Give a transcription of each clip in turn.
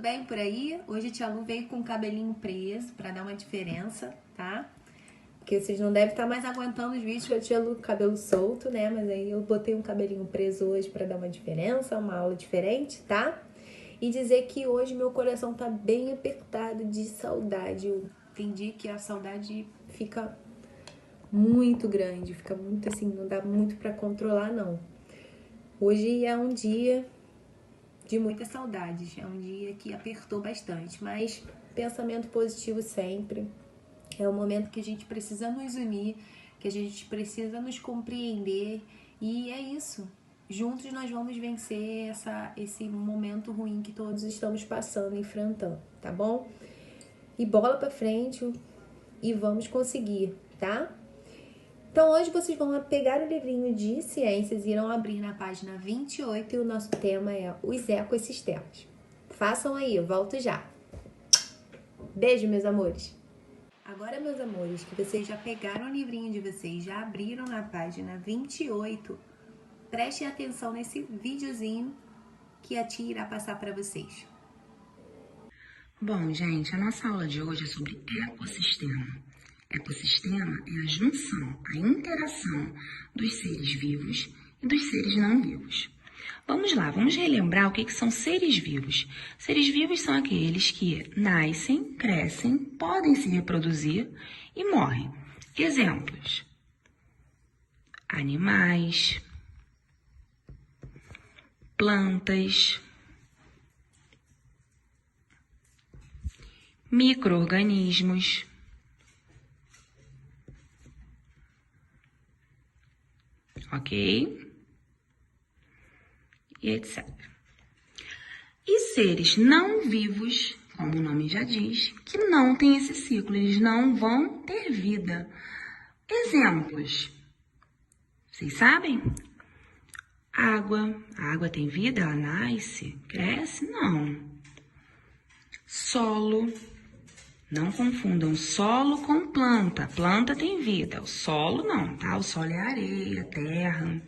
bem por aí? Hoje a Tia Lu veio com o cabelinho preso pra dar uma diferença, tá? Porque vocês não devem estar mais aguentando os vídeos com a Tia Lu com o cabelo solto, né? Mas aí eu botei um cabelinho preso hoje pra dar uma diferença, uma aula diferente, tá? E dizer que hoje meu coração tá bem apertado de saudade. Eu entendi que a saudade fica muito grande, fica muito assim, não dá muito pra controlar, não. Hoje é um dia de muitas saudades, é um dia que apertou bastante, mas pensamento positivo sempre. É um momento que a gente precisa nos unir, que a gente precisa nos compreender, e é isso. Juntos nós vamos vencer esse momento ruim que todos estamos passando, enfrentando, tá bom? E bola pra frente e vamos conseguir, tá? Então hoje vocês vão pegar o livrinho de ciências e irão abrir na página 28 e o nosso tema é os ecossistemas. Façam aí, eu volto já. Beijo, meus amores. Agora, meus amores, que vocês já pegaram o livrinho de vocês, já abriram na página 28, prestem atenção nesse videozinho que a tia irá passar para vocês. Bom, gente, a nossa aula de hoje é sobre ecossistema. Ecossistema é a junção, a interação dos seres vivos e dos seres não vivos. Vamos lá, vamos relembrar o que são seres vivos. Seres vivos são aqueles que nascem, crescem, podem se reproduzir e morrem. Exemplos: animais, plantas, micro-organismos, ok? E etc. E seres não vivos, como o nome já diz, que não têm esse ciclo, eles não vão ter vida. Exemplos: vocês sabem? Água. A água tem vida? Ela nasce? Cresce? Não. Solo. Não confundam solo com planta. Planta tem vida, o solo não, tá? O solo é areia, terra.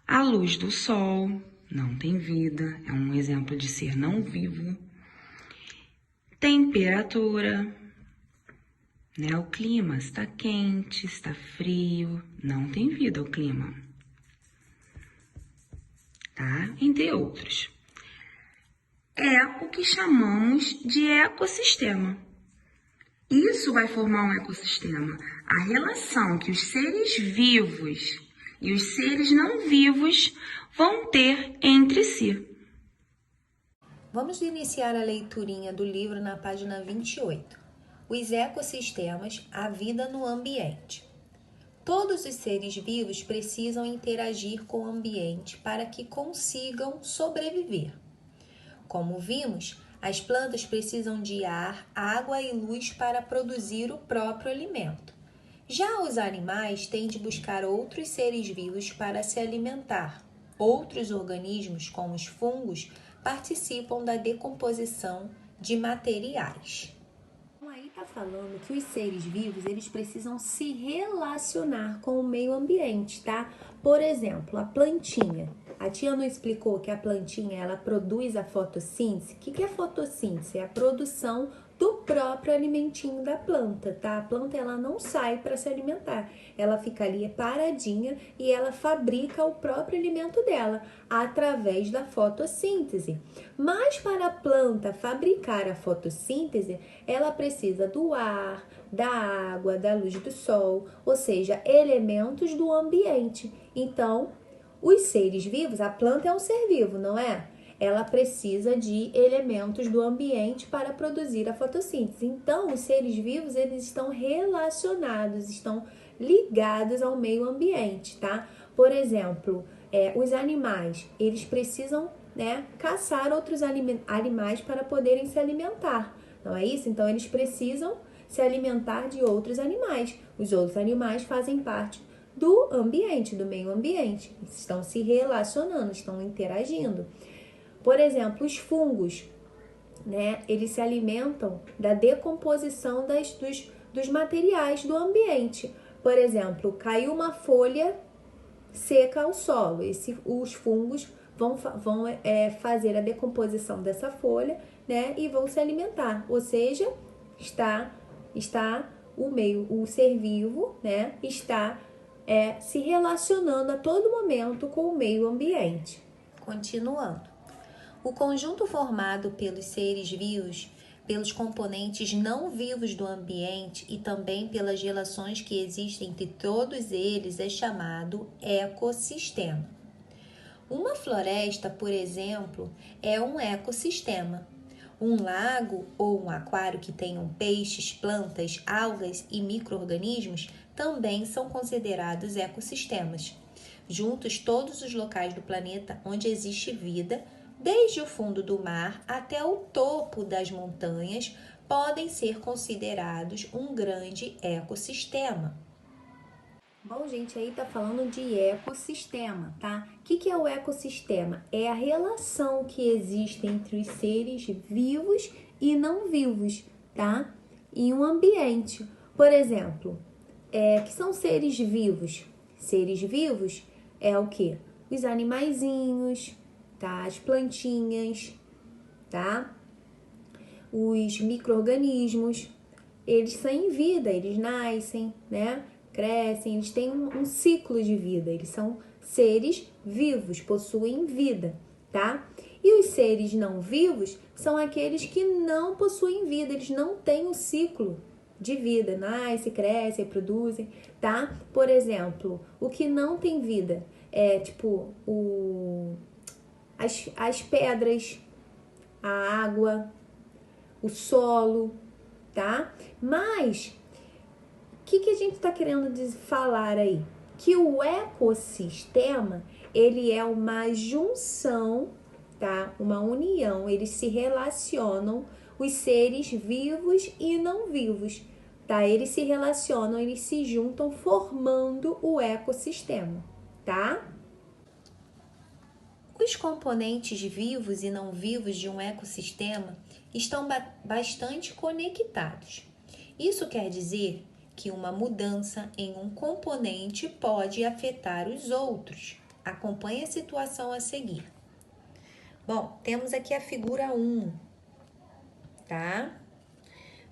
A luz do sol não tem vida, é um exemplo de ser não vivo. Temperatura, né? O clima está quente, está frio, não tem vida o clima, tá? Entre outros. É o que chamamos de ecossistema. Isso vai formar um ecossistema. A relação que os seres vivos e os seres não vivos vão ter entre si. Vamos iniciar a leiturinha do livro na página 28. Os ecossistemas, a vida no ambiente. Todos os seres vivos precisam interagir com o ambiente para que consigam sobreviver. Como vimos, as plantas precisam de ar, água e luz para produzir o próprio alimento. Já os animais têm de buscar outros seres vivos para se alimentar. Outros organismos, como os fungos, participam da decomposição de materiais. Então, aí está falando que os seres vivos eles precisam se relacionar com o meio ambiente, tá? Por exemplo, a plantinha. A tia não explicou que a plantinha ela produz a fotossíntese? O que é fotossíntese? É a produção do próprio alimentinho da planta, tá? A planta ela não sai para se alimentar, ela fica ali paradinha e ela fabrica o próprio alimento dela através da fotossíntese. Mas para a planta fabricar a fotossíntese, ela precisa do ar, da água, da luz do sol, ou seja, elementos do ambiente. Então, os seres vivos, a planta é um ser vivo, não é? Ela precisa de elementos do ambiente para produzir a fotossíntese. Então, os seres vivos, eles estão relacionados, estão ligados ao meio ambiente, tá? Por exemplo, os animais, eles precisam, caçar outros animais para poderem se alimentar, não é isso? Então, eles precisam se alimentar de outros animais. Os outros animais fazem parte do ambiente, do meio ambiente. Estão se relacionando, estão interagindo. Por exemplo, os fungos, eles se alimentam da decomposição dos materiais do ambiente. Por exemplo, caiu uma folha seca ao solo. Os fungos vão fazer a decomposição dessa folha né, e vão se alimentar. Ou seja, está o ser vivo, né, está se relacionando a todo momento com o meio ambiente. Continuando. O conjunto formado pelos seres vivos, pelos componentes não vivos do ambiente e também pelas relações que existem entre todos eles é chamado ecossistema. Uma floresta, por exemplo, é um ecossistema. Um lago ou um aquário que tenham peixes, plantas, algas e micro-organismos também são considerados ecossistemas. Juntos, todos os locais do planeta onde existe vida, desde o fundo do mar até o topo das montanhas, podem ser considerados um grande ecossistema. Bom, gente, aí tá falando de ecossistema, tá? O que é o ecossistema? É a relação que existe entre os seres vivos e não vivos, tá? Em um ambiente. Por exemplo, que são seres vivos? Seres vivos é o quê? Os animaizinhos, tá? As plantinhas, tá? Os micro-organismos, eles têm vida, eles nascem, né? Crescem, eles têm um ciclo de vida, eles são seres vivos, possuem vida, tá? E os seres não vivos são aqueles que não possuem vida, eles não têm um ciclo de vida, nascem, crescem, reproduzem, tá? Por exemplo, o que não tem vida é tipo as pedras, a água, o solo, tá? Mas o que a gente está querendo falar aí? Que o ecossistema, ele é uma junção, tá? Uma união, eles se relacionam, os seres vivos e não vivos, tá? Eles se relacionam, eles se juntam formando o ecossistema, tá? Os componentes vivos e não vivos de um ecossistema estão bastante conectados. Isso quer dizer que uma mudança em um componente pode afetar os outros. Acompanhe a situação a seguir. Bom, temos aqui a figura 1, tá?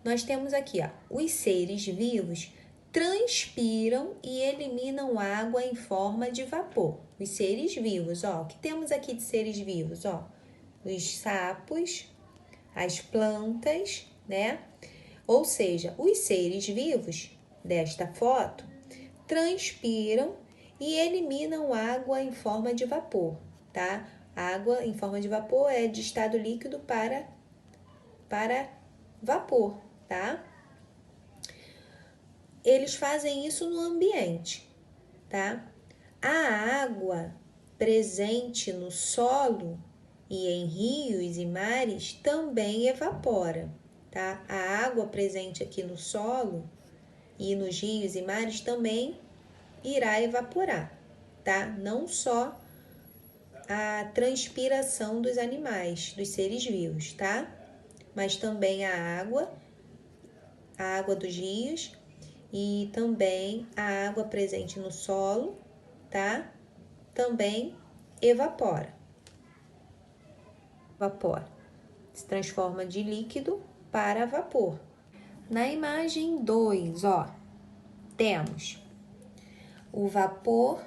Nós temos aqui, ó, os seres vivos transpiram e eliminam água em forma de vapor. Os seres vivos, ó, o que temos aqui de seres vivos, ó? Os sapos, as plantas, né? Ou seja, os seres vivos desta foto transpiram e eliminam água em forma de vapor, tá? Água em forma de vapor é de estado líquido para vapor, tá? Eles fazem isso no ambiente, tá? A água presente no solo e em rios e mares também evapora, tá? A água presente aqui no solo e nos rios e mares também irá evaporar, tá? Não só a transpiração dos animais, dos seres vivos, tá? Mas também a água dos rios e também a água presente no solo, tá? Também evapora. Se transforma de líquido para vapor. Na imagem 2, ó, temos o vapor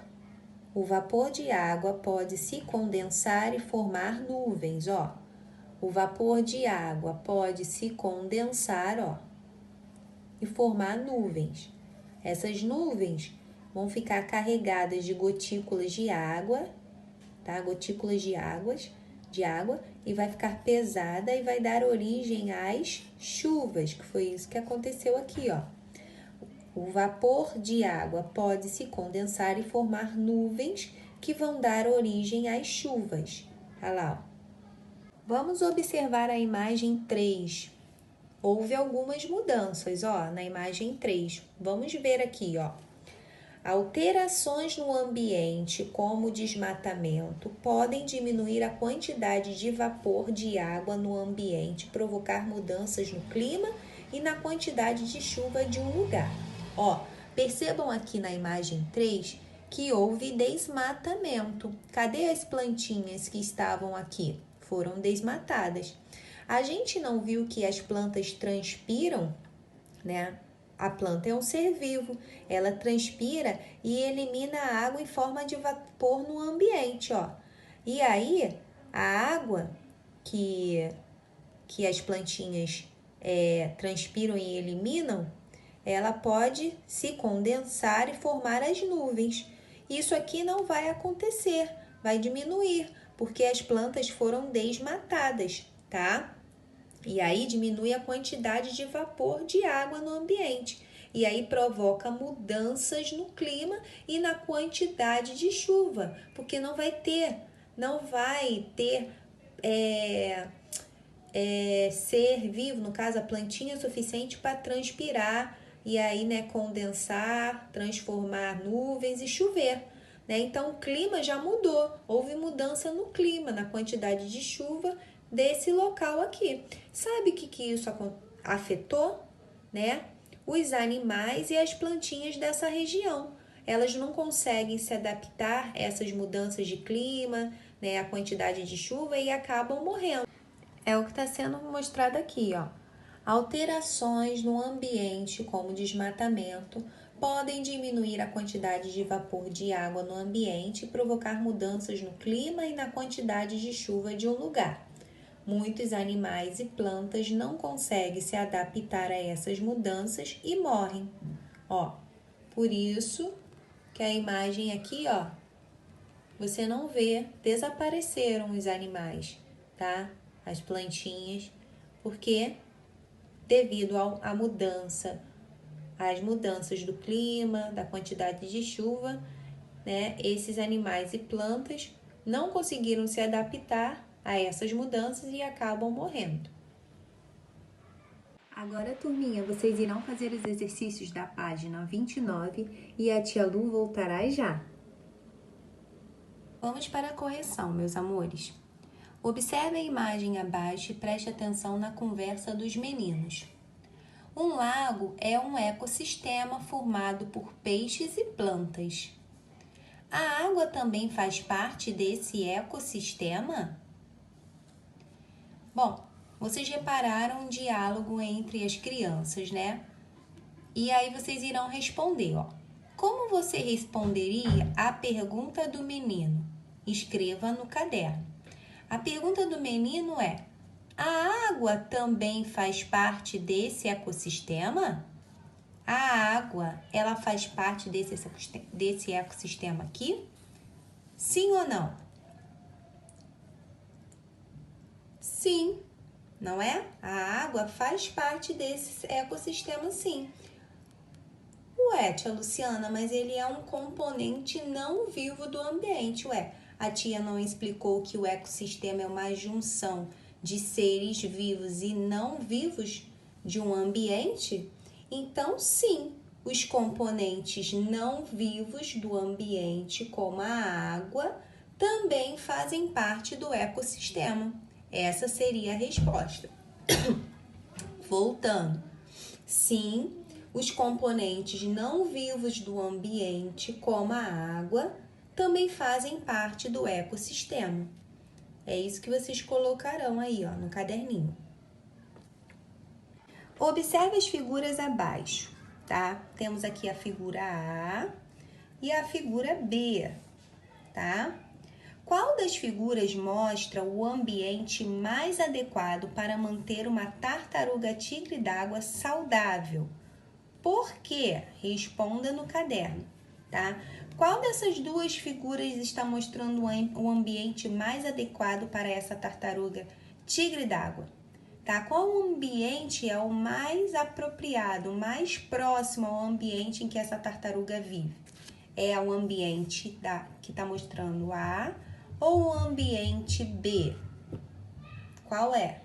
de água pode se condensar e formar nuvens, ó. O vapor de água pode se condensar, ó, e formar nuvens. Essas nuvens vão ficar carregadas de gotículas de água, tá? Gotículas de água e vai ficar pesada e vai dar origem às chuvas, que foi isso que aconteceu aqui, ó. O vapor de água pode se condensar e formar nuvens que vão dar origem às chuvas. Olha lá, ó. Vamos observar a imagem 3. Houve algumas mudanças, ó, na imagem 3. Vamos ver aqui, ó. Alterações no ambiente, como desmatamento, podem diminuir a quantidade de vapor de água no ambiente, provocar mudanças no clima e na quantidade de chuva de um lugar. Ó, percebam aqui na imagem 3 que houve desmatamento. Cadê as plantinhas que estavam aqui? Foram desmatadas. A gente não viu que as plantas transpiram, né? A planta é um ser vivo, ela transpira e elimina a água em forma de vapor no ambiente, ó. E aí, a água que as plantinhas transpiram e eliminam, ela pode se condensar e formar as nuvens. Isso aqui não vai acontecer, vai diminuir, porque as plantas foram desmatadas, tá? E aí diminui a quantidade de vapor de água no ambiente. E aí provoca mudanças no clima e na quantidade de chuva, porque não vai ter ser vivo, no caso a plantinha suficiente para transpirar e aí, né, condensar, transformar nuvens e chover. Né? Então o clima já mudou, houve mudança no clima, na quantidade de chuva desse local aqui. Sabe o que isso afetou? Né? Os animais e as plantinhas dessa região. Elas não conseguem se adaptar a essas mudanças de clima, né, a quantidade de chuva e acabam morrendo. É o que está sendo mostrado aqui, ó. Alterações no ambiente, como desmatamento, podem diminuir a quantidade de vapor de água no ambiente e provocar mudanças no clima e na quantidade de chuva de um lugar. Muitos animais e plantas não conseguem se adaptar a essas mudanças e morrem. Ó, por isso que a imagem aqui, ó, você não vê, desapareceram os animais, tá? As plantinhas, porque devido à mudança, às mudanças do clima, da quantidade de chuva, né? Esses animais e plantas não conseguiram se adaptar a essas mudanças e acabam morrendo. Agora, turminha, vocês irão fazer os exercícios da página 29 e a tia Lu voltará já. Vamos para a correção, meus amores. Observe a imagem abaixo e preste atenção na conversa dos meninos. Um lago é um ecossistema formado por peixes e plantas. A água também faz parte desse ecossistema? Bom, vocês repararam um diálogo entre as crianças, né? E aí vocês irão responder, ó. Como você responderia à pergunta do menino? Escreva no caderno. A pergunta do menino é: a água também faz parte desse ecossistema? A água, ela faz parte desse ecossistema aqui? Sim ou não? Sim, não é? A água faz parte desse ecossistema, sim. Ué, tia Luciana, mas ele é um componente não vivo do ambiente. Ué, a tia não explicou que o ecossistema é uma junção de seres vivos e não vivos de um ambiente? Então, sim, os componentes não vivos do ambiente, como a água, também fazem parte do ecossistema. Essa seria a resposta. Voltando. Sim, os componentes não vivos do ambiente, como a água, também fazem parte do ecossistema. É isso que vocês colocarão aí, ó, no caderninho. Observe as figuras abaixo, tá? Temos aqui a figura A e a figura B, tá? Qual das figuras mostra o ambiente mais adequado para manter uma tartaruga tigre d'água saudável? Por quê? Responda no caderno, tá? Qual dessas duas figuras está mostrando o ambiente mais adequado para essa tartaruga tigre d'água? Tá? Qual ambiente é o mais apropriado, mais próximo ao ambiente em que essa tartaruga vive? É o ambiente que está mostrando A ou o ambiente B? Qual é?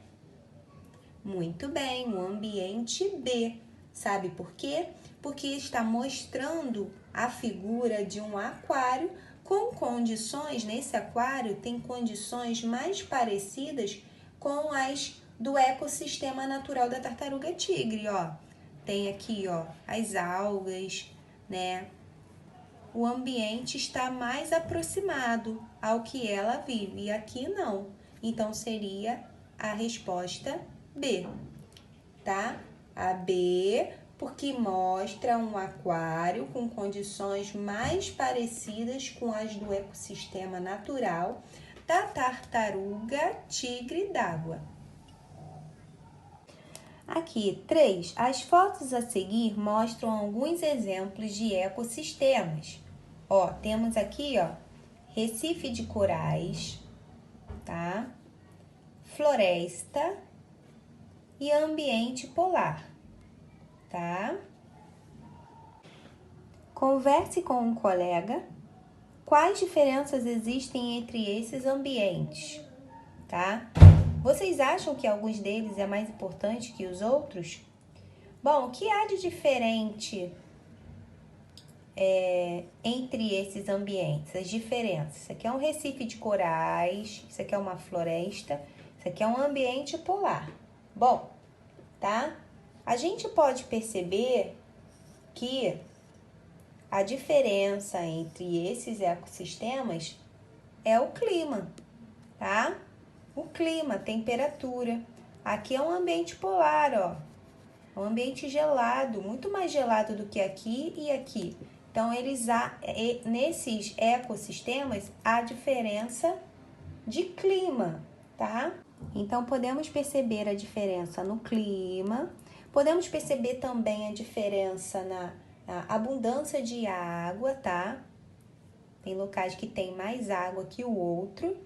Muito bem, o ambiente B. Sabe por quê? Porque está mostrando a figura de um aquário com condições, nesse aquário tem condições mais parecidas com as do ecossistema natural da tartaruga tigre, ó. Tem aqui, ó, as algas, né? O ambiente está mais aproximado ao que ela vive, e aqui não. Então, seria a resposta B, tá? A B, porque mostra um aquário com condições mais parecidas com as do ecossistema natural da tartaruga tigre d'água. Aqui, 3. As fotos a seguir mostram alguns exemplos de ecossistemas. Ó, temos aqui, ó, recife de corais, tá? Floresta e ambiente polar, tá? Converse com um colega quais diferenças existem entre esses ambientes, tá? Vocês acham que alguns deles é mais importante que os outros? Bom, o que há de diferente entre esses ambientes? As diferenças. Isso aqui é um recife de corais, isso aqui é uma floresta, isso aqui é um ambiente polar. Bom, tá? A gente pode perceber que a diferença entre esses ecossistemas é o clima, tá? O clima, a temperatura. Aqui é um ambiente polar, ó. Um ambiente gelado, muito mais gelado do que aqui e aqui. Então, nesses ecossistemas, há diferença de clima, tá? Então, podemos perceber a diferença no clima. Podemos perceber também a diferença na abundância de água, tá? Tem locais que tem mais água que o outro.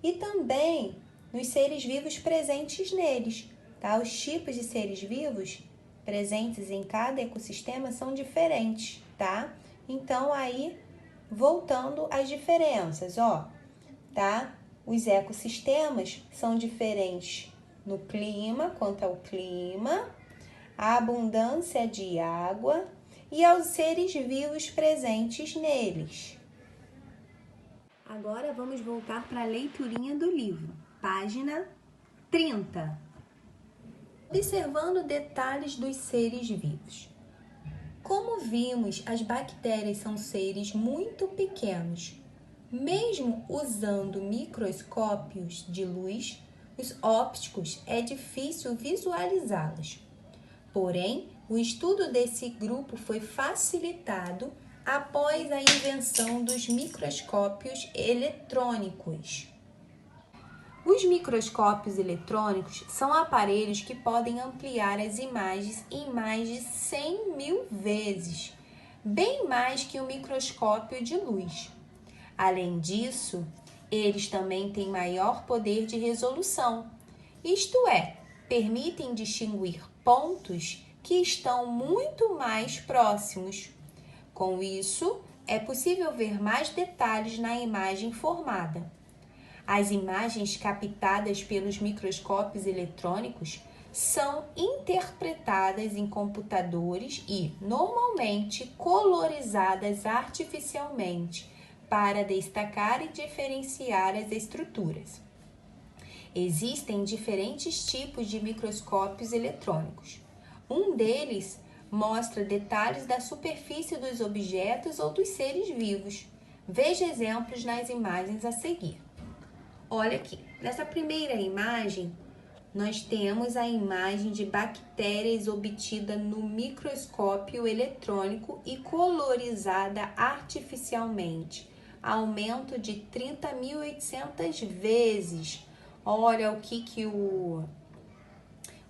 E também nos seres vivos presentes neles, tá? Os tipos de seres vivos presentes em cada ecossistema são diferentes, tá? Então, aí, voltando às diferenças, ó, tá? Os ecossistemas são diferentes no clima, quanto ao clima, a abundância de água e aos seres vivos presentes neles. Agora vamos voltar para a leiturinha do livro, página 30. Observando detalhes dos seres vivos. Como vimos, as bactérias são seres muito pequenos. Mesmo usando microscópios de luz, os ópticos é difícil visualizá-las. Porém, o estudo desse grupo foi facilitado após a invenção dos microscópios eletrônicos. Os microscópios eletrônicos são aparelhos que podem ampliar as imagens em mais de 100.000 vezes, bem mais que o microscópio de luz. Além disso, eles também têm maior poder de resolução, isto é, permitem distinguir pontos que estão muito mais próximos. Com isso, é possível ver mais detalhes na imagem formada. As imagens captadas pelos microscópios eletrônicos são interpretadas em computadores e, normalmente, colorizadas artificialmente para destacar e diferenciar as estruturas. Existem diferentes tipos de microscópios eletrônicos. Um deles mostra detalhes da superfície dos objetos ou dos seres vivos. Veja exemplos nas imagens a seguir. Olha aqui, nessa primeira imagem, nós temos a imagem de bactérias obtida no microscópio eletrônico e colorizada artificialmente. Aumento de 30.800 vezes. Olha o que o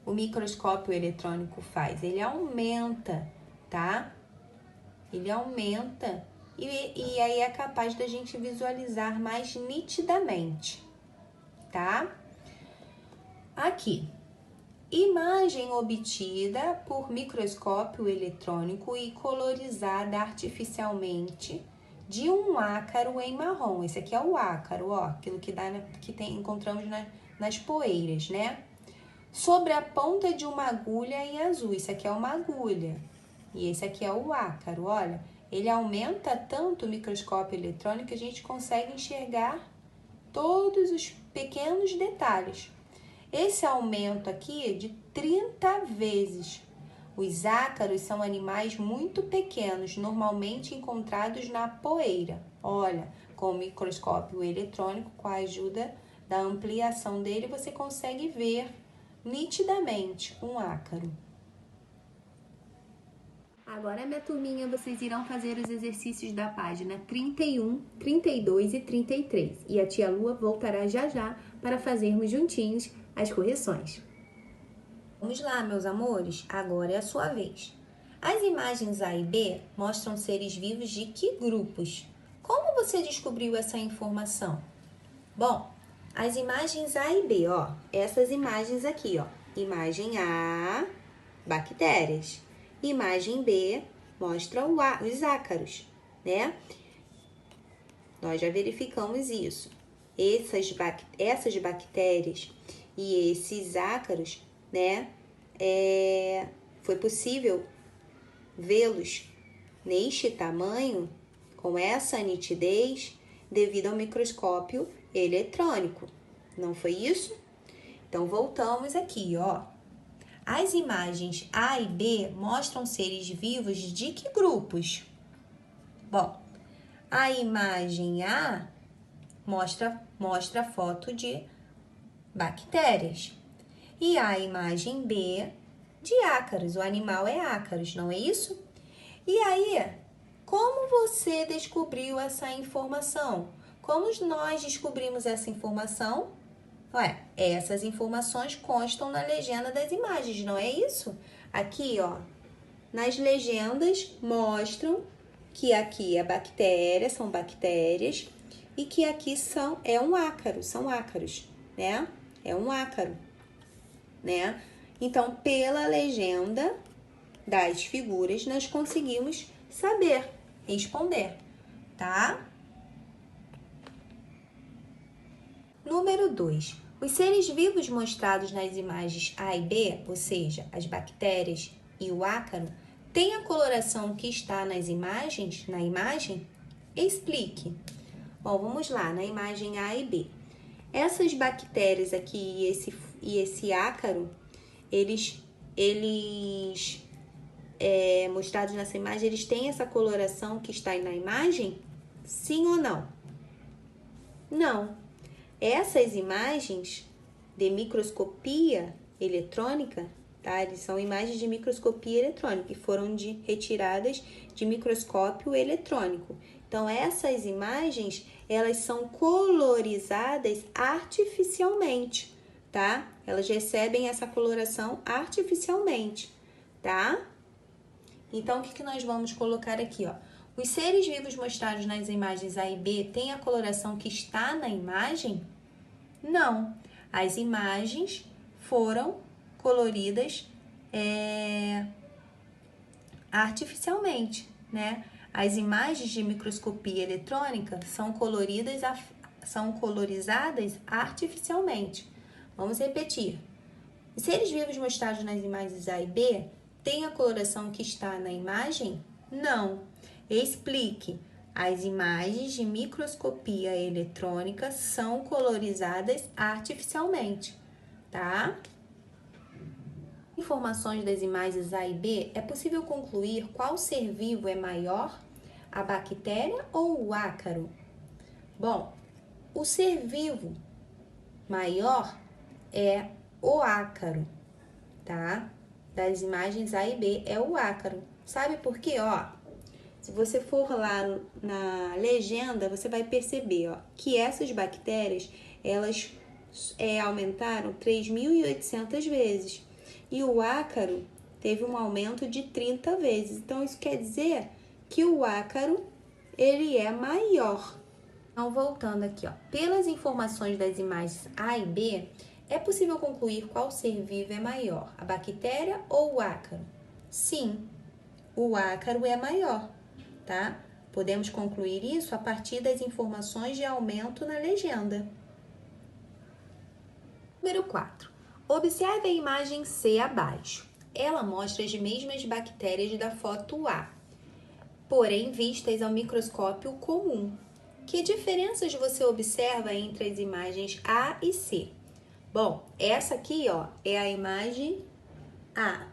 microscópio eletrônico faz. Ele aumenta, tá? Ele aumenta e aí é capaz da gente visualizar mais nitidamente, tá? Aqui, imagem obtida por microscópio eletrônico e colorizada artificialmente de um ácaro em marrom. Esse aqui é o ácaro, ó, aquilo que encontramos nas poeiras, né? Sobre a ponta de uma agulha em azul. Isso aqui é uma agulha. E esse aqui é o ácaro, olha. Ele aumenta tanto o microscópio eletrônico que a gente consegue enxergar todos os pequenos detalhes. Esse aumento aqui é de 30 vezes. Os ácaros são animais muito pequenos, normalmente encontrados na poeira. Olha, com o microscópio eletrônico, com a ajuda da ampliação dele, você consegue ver nitidamente um ácaro. Agora, minha turminha, vocês irão fazer os exercícios da página 31, 32 e 33. E a tia Lua voltará já já para fazermos juntinhos as correções. Vamos lá, meus amores, agora é a sua vez. As imagens A e B mostram seres vivos de que grupos? Como você descobriu essa informação? Bom, as imagens A e B, ó, essas imagens aqui, ó. Imagem A, bactérias. Imagem B mostra os ácaros, né? Nós já verificamos isso. Essas bactérias e esses ácaros, né? Foi possível vê-los neste tamanho, com essa nitidez, devido ao microscópio eletrônico. Não foi isso? Então, voltamos aqui, ó. As imagens A e B mostram seres vivos de que grupos? Bom, a imagem A mostra a foto de bactérias. E a imagem B de ácaros. O animal é ácaros, não é isso? E aí, como você descobriu essa informação? Como nós descobrimos essa informação? Essas informações constam na legenda das imagens, não é isso? Aqui, ó, nas legendas mostram que aqui é bactéria, são bactérias, e que aqui é um ácaro, são ácaros, né? É um ácaro, né? Então, pela legenda das figuras, nós conseguimos saber, responder, tá? Número 2. Os seres vivos mostrados nas imagens A e B, ou seja, as bactérias e o ácaro, têm a coloração que está na imagem? Explique. Bom, vamos lá, na imagem A e B. Essas bactérias aqui e esse ácaro, eles mostrados nessa imagem, eles têm essa coloração que está aí na imagem? Sim ou não? Não. Essas imagens de microscopia eletrônica, tá? Eles são imagens de microscopia eletrônica e foram retiradas de microscópio eletrônico. Então, essas imagens, elas são colorizadas artificialmente, tá? Elas recebem essa coloração artificialmente, tá? Então, o que nós vamos colocar aqui, ó? Os seres vivos mostrados nas imagens A e B têm a coloração que está na imagem? Não. As imagens foram coloridas artificialmente, né? As imagens de microscopia eletrônica são colorizadas artificialmente. Vamos repetir. Os seres vivos mostrados nas imagens A e B têm a coloração que está na imagem? Não. Explique. As imagens de microscopia eletrônica são colorizadas artificialmente, tá? Informações das imagens A e B, é possível concluir qual ser vivo é maior, a bactéria ou o ácaro? Bom, o ser vivo maior é o ácaro, tá? Das imagens A e B é o ácaro. Sabe por quê? Ó, se você for lá na legenda, você vai perceber, ó, que essas bactérias, elas aumentaram 3.800 vezes. E o ácaro teve um aumento de 30 vezes. Então, isso quer dizer que o ácaro, ele é maior. Então, voltando aqui, ó, pelas informações das imagens A e B, é possível concluir qual ser vivo é maior, a bactéria ou o ácaro? Sim, o ácaro é maior, tá? Podemos concluir isso a partir das informações de aumento na legenda. Número 4. Observe a imagem C abaixo. Ela mostra as mesmas bactérias da foto A, porém vistas ao microscópio comum. Que diferenças você observa entre as imagens A e C? Bom, essa aqui, ó, é a imagem A.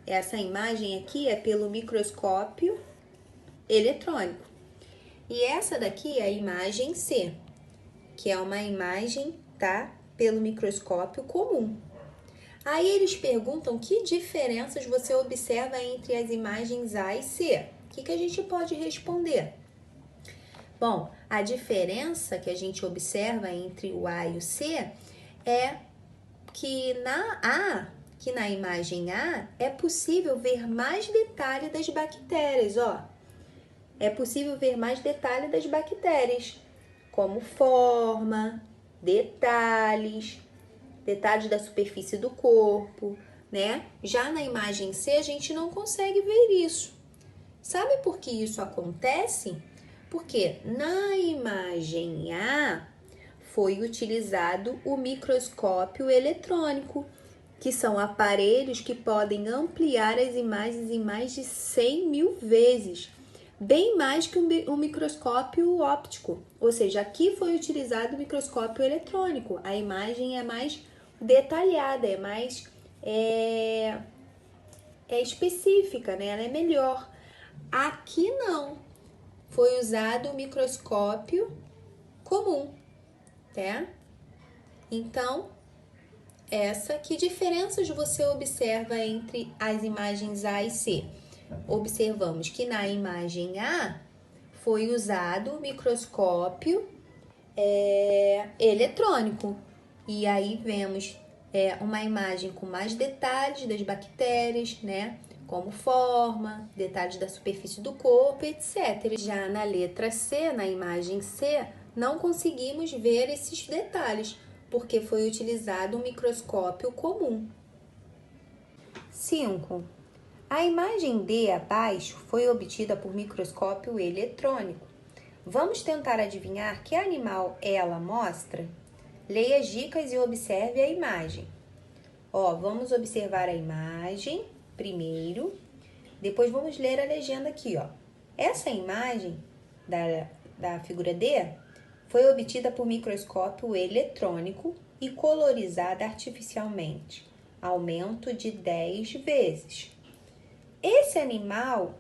Essa imagem aqui é pelo microscópio eletrônico. E essa daqui é a imagem C, que é uma imagem, tá? Pelo microscópio comum. Aí eles perguntam que diferenças você observa entre as imagens A e C. O que a gente pode responder? Bom, a diferença que a gente observa entre o A e o C é que na imagem A é possível ver mais detalhe das bactérias, ó. É possível ver mais detalhe das bactérias, como forma, detalhes da superfície do corpo, né? Já na imagem C, a gente não consegue ver isso. Sabe por que isso acontece? Porque na imagem A foi utilizado o microscópio eletrônico, que são aparelhos que podem ampliar as imagens em mais de 100 mil vezes, bem mais que o microscópio óptico. Ou seja, aqui foi utilizado o microscópio eletrônico. A imagem é mais detalhada, é mais específica, né? Ela é melhor. Aqui não. Foi usado o microscópio comum, tá? Então, que diferenças você observa entre as imagens A e C? Observamos que na imagem A foi usado o microscópio eletrônico. E aí vemos uma imagem com mais detalhes das bactérias, né? Como forma, detalhes da superfície do corpo, etc. Já na letra C, na imagem C, não conseguimos ver esses detalhes, porque foi utilizado um microscópio comum. 5. A imagem D abaixo foi obtida por microscópio eletrônico. Vamos tentar adivinhar que animal ela mostra? Leia as dicas e observe a imagem. Vamos observar a imagem primeiro, depois vamos ler a legenda aqui, ó. Essa imagem da figura D foi obtida por microscópio eletrônico e colorizada artificialmente, aumento de 10 vezes. Esse animal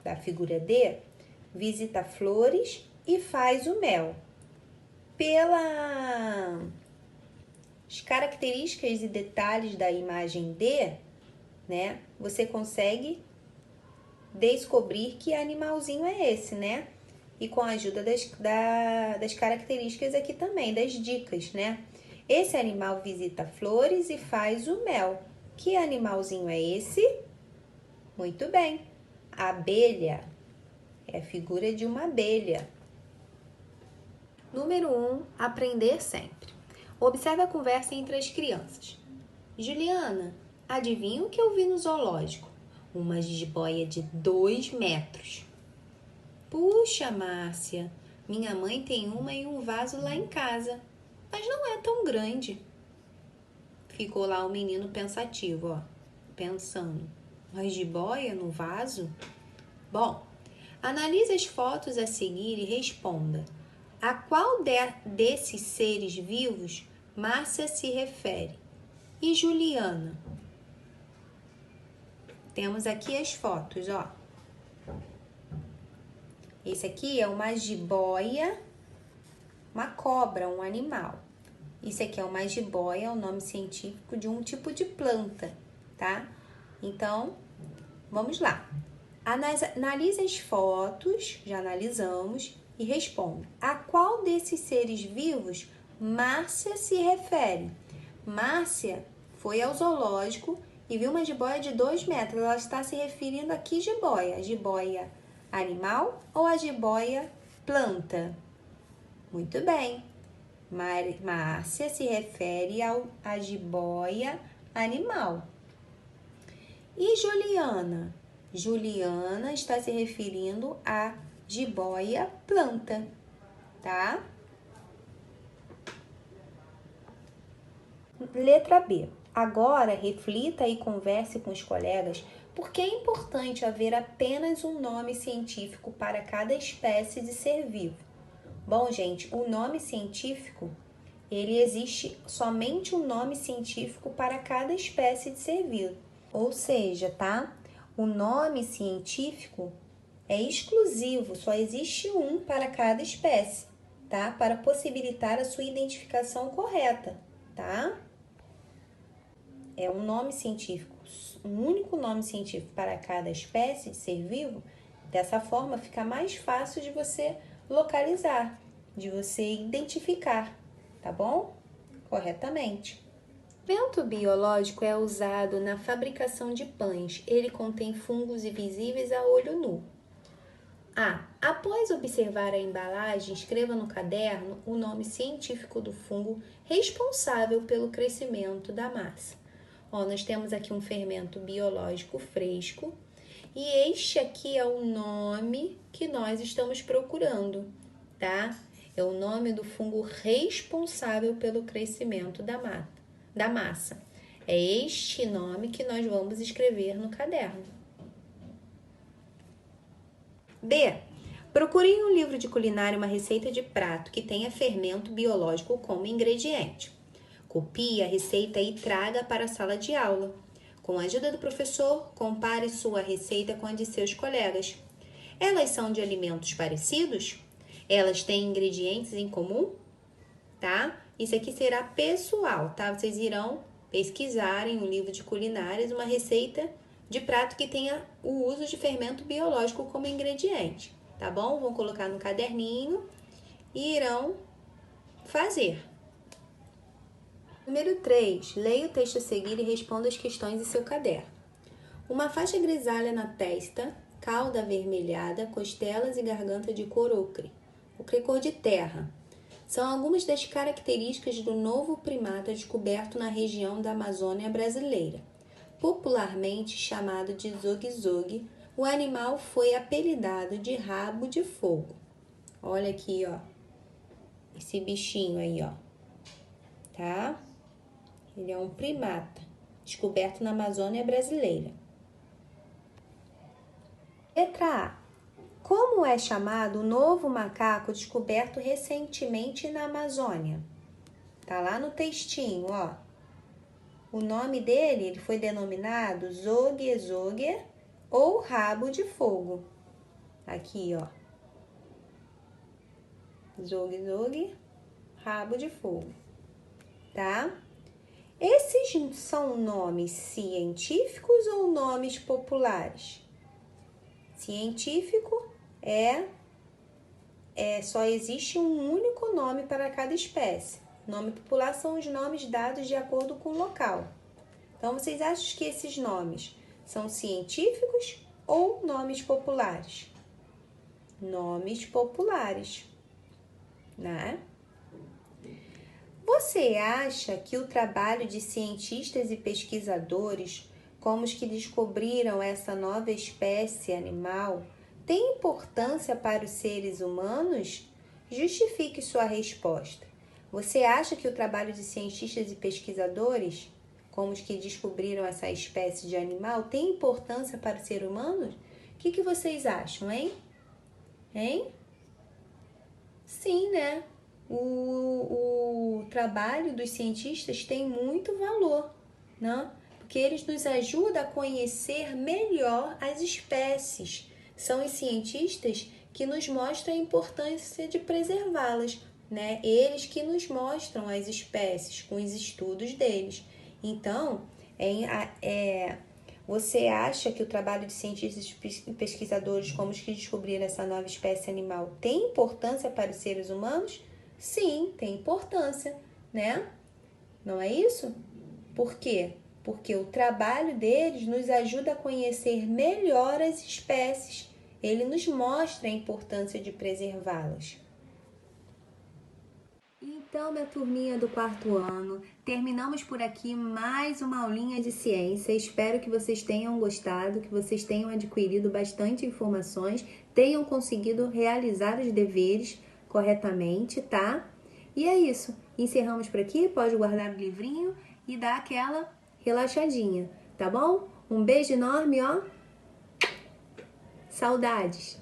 da figura D visita flores e faz o mel. Pelas características e detalhes da imagem D, né, você consegue descobrir que animalzinho é esse, né? E com a ajuda das características aqui também, das dicas, né? Esse animal visita flores e faz o mel. Que animalzinho é esse? Muito bem, a abelha. É a figura de uma abelha. Número 1, aprender sempre. Observe a conversa entre as crianças. Juliana, adivinha o que eu vi no zoológico? Uma jiboia de 2 metros. Puxa, Márcia, minha mãe tem uma em um vaso lá em casa, mas não é tão grande. Ficou lá o menino pensativo, ó, pensando. Uma jiboia no vaso? Bom, analise as fotos a seguir e responda. A qual desses seres vivos Márcia se refere? E Juliana? Temos aqui as fotos, ó. Esse aqui é uma jiboia, uma cobra, um animal. Esse aqui é uma jiboia, é o nome científico de um tipo de planta, tá? Então, vamos lá. Analise as fotos, já analisamos, e responda. A qual desses seres vivos Márcia se refere? Márcia foi ao zoológico e viu uma jiboia de 2 metros. Ela está se referindo a que jiboia? A jiboia animal ou a jiboia planta? Muito bem. Márcia se refere à jiboia animal. E Juliana? Juliana está se referindo à jiboia planta, tá? Letra B. Agora, reflita e converse com os colegas porque é importante haver apenas um nome científico para cada espécie de ser vivo. Bom, gente, o nome científico, ele existe somente um nome científico para cada espécie de ser vivo. Ou seja, tá? O nome científico é exclusivo, só existe um para cada espécie. tá? Para possibilitar a sua identificação correta, tá? É um nome científico, um único nome científico para cada espécie de ser vivo. Dessa forma, fica mais fácil de você localizar, de você identificar, tá bom? Corretamente. O elemento biológico é usado na fabricação de pães. Ele contém fungos invisíveis a olho nu. Após observar a embalagem, escreva no caderno o nome científico do fungo responsável pelo crescimento da massa. Nós temos aqui um fermento biológico fresco e este aqui é o nome que nós estamos procurando, tá? É o nome do fungo responsável pelo crescimento da massa. É este nome que nós vamos escrever no caderno. B. Procure em um livro de culinária uma receita de prato que tenha fermento biológico como ingrediente. Copie a receita e traga para a sala de aula. Com a ajuda do professor, compare sua receita com a de seus colegas. Elas são de alimentos parecidos? Elas têm ingredientes em comum? Tá? Isso aqui será pessoal, tá? Vocês irão pesquisar em um livro de culinárias uma receita de prato que tenha o uso de fermento biológico como ingrediente, tá bom? Vão colocar no caderninho e irão fazer. Número 3. Leia o texto a seguir e responda as questões em seu caderno. Uma faixa grisalha na testa, cauda avermelhada, costelas e garganta de cor ocre. Ocre é cor de terra. São algumas das características do novo primata descoberto na região da Amazônia brasileira. Popularmente chamado de zogue-zogue, o animal foi apelidado de rabo de fogo. Olha aqui, ó. Esse bichinho aí, ó. Tá? Ele é um primata, descoberto na Amazônia brasileira. Letra A. Como é chamado o novo macaco descoberto recentemente na Amazônia? Tá lá no textinho, ó. O nome dele, ele foi denominado zogue-zogue ou rabo de fogo. Aqui, ó. Zogue-zogue, rabo de fogo. Tá? Esses são nomes científicos ou nomes populares? Científico só existe um único nome para cada espécie. Nome popular são os nomes dados de acordo com o local. Então, vocês acham que esses nomes são científicos ou nomes populares? Nomes populares, né? Você acha que o trabalho de cientistas e pesquisadores, como os que descobriram essa nova espécie animal, tem importância para os seres humanos? Justifique sua resposta. Você acha que o trabalho de cientistas e pesquisadores, como os que descobriram essa espécie de animal, tem importância para os seres humanos? O que vocês acham, hein? Sim, né? O trabalho dos cientistas tem muito valor, né? Porque eles nos ajudam a conhecer melhor as espécies. São os cientistas que nos mostram a importância de preservá-las, né? Eles que nos mostram as espécies com os estudos deles. Então, você acha que o trabalho de cientistas e pesquisadores, como os que descobriram essa nova espécie animal, tem importância para os seres humanos? Sim, tem importância, né? Não é isso? Por quê? Porque o trabalho deles nos ajuda a conhecer melhor as espécies. Ele nos mostra a importância de preservá-las. Então, minha turminha do 4º ano, terminamos por aqui mais uma aulinha de ciência. Espero que vocês tenham gostado, que vocês tenham adquirido bastante informações, tenham conseguido realizar os deveres corretamente, tá? E é isso. Encerramos por aqui. Pode guardar o livrinho e dar aquela relaxadinha, tá bom? Um beijo enorme, ó. Saudades!